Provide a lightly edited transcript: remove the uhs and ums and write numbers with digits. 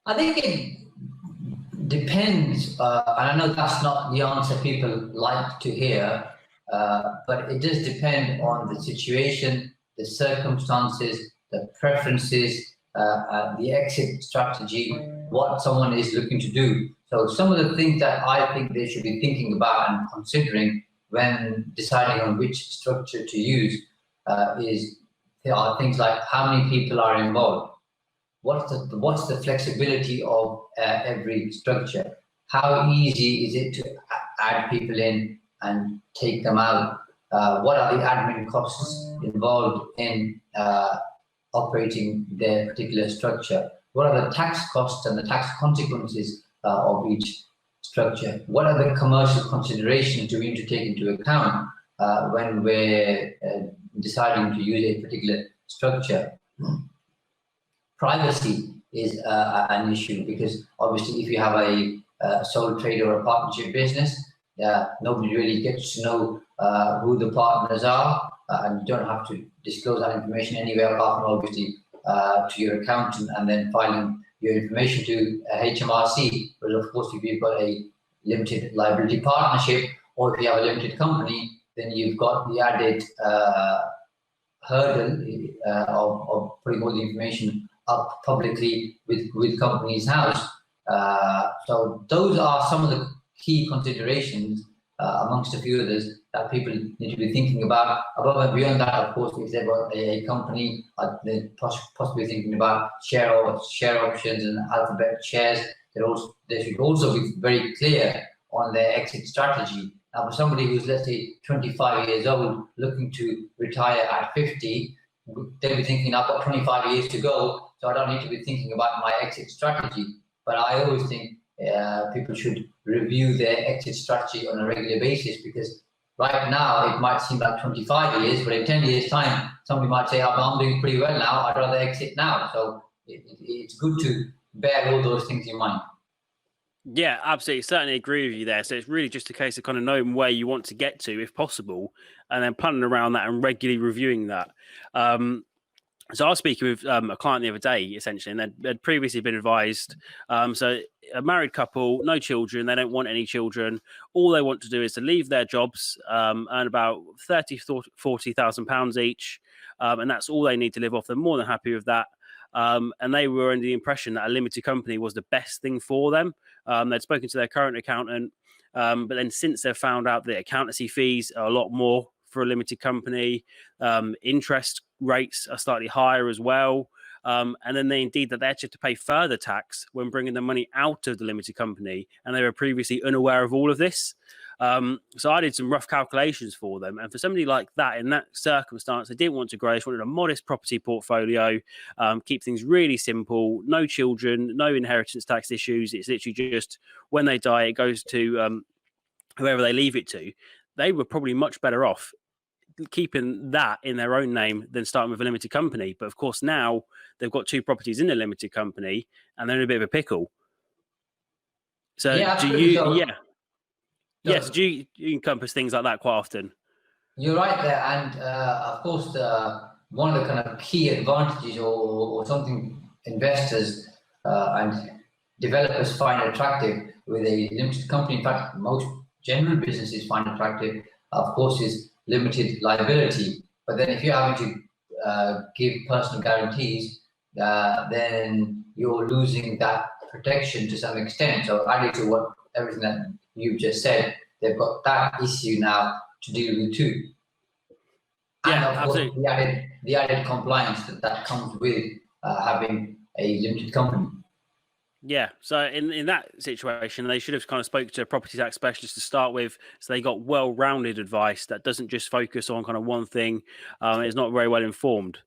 I think it depends, and I know that's not the answer people like to hear, but it does depend on the situation, the circumstances, the preferences, the exit strategy, what someone is looking to do. So some of the things that I think they should be thinking about and considering when deciding on which structure to use are things like how many people are involved. What's the flexibility of every structure? How easy is it to add people in and take them out? What are the admin costs involved in operating their particular structure? What are the tax costs and the tax consequences of each structure? What are the commercial considerations do we need to take into account when we're deciding to use a particular structure? Privacy is an issue, because obviously if you have a sole trader or a partnership business, nobody really gets to know who the partners are, and you don't have to disclose that information anywhere apart from obviously to your accountant and then filing your information to HMRC. But of course, if you've got a limited liability partnership or if you have a limited company, then you've got the added hurdle of putting all the information up publicly with Companies House. So those are some of the key considerations amongst a few others that people need to be thinking about. Above and beyond that, of course, if they've got a company, they're possibly thinking about share options and alphabet shares. They should also be very clear on their exit strategy. Now, for somebody who's, let's say, 25 years old, looking to retire at 50, they'll be thinking, I've got 25 years to go, so I don't need to be thinking about my exit strategy. But I always think people should review their exit strategy on a regular basis, because right now it might seem like 25 years, but in 10 years' time, somebody might say, I'm doing pretty well now, I'd rather exit now. So it's good to bear all those things in mind. Yeah, absolutely. Certainly agree with you there. So it's really just a case of kind of knowing where you want to get to, if possible, and then planning around that and regularly reviewing that. So I was speaking with a client the other day, essentially, and they'd previously been advised. So a married couple, no children, they don't want any children. All they want to do is to leave their jobs, earn about £40,000 each, and that's all they need to live off. They're more than happy with that. And they were under the impression that a limited company was the best thing for them. They'd spoken to their current accountant, but then since they've found out that accountancy fees are a lot more for a limited company, interest rates are slightly higher as well, and then they actually have to pay further tax when bringing the money out of the limited company, and they were previously unaware of all of this. So I did some rough calculations for them, and for somebody like that, in that circumstance, they didn't want to grow. They wanted a modest property portfolio, keep things really simple, no children, no inheritance tax issues. It's literally just when they die, it goes to whoever they leave it to. They were probably much better off keeping that in their own name than starting with a limited company. But of course, now they've got two properties in a limited company and they're in a bit of a pickle. So yes, do you encompass things like that quite often? You're right there. And of course, one of the kind of key advantages or something investors and developers find attractive with a limited company, in fact, most general businesses find attractive, of course, is limited liability. But then if you're having to give personal guarantees, then you're losing that protection to some extent. So added to everything that you've just said, they've got that issue now to deal with too. And yeah, of absolutely. course, the added compliance that comes with having a limited company. Yeah, so in that situation, they should have kind of spoke to a property tax specialist to start with, so they got well-rounded advice that doesn't just focus on kind of one thing. It's not very well informed.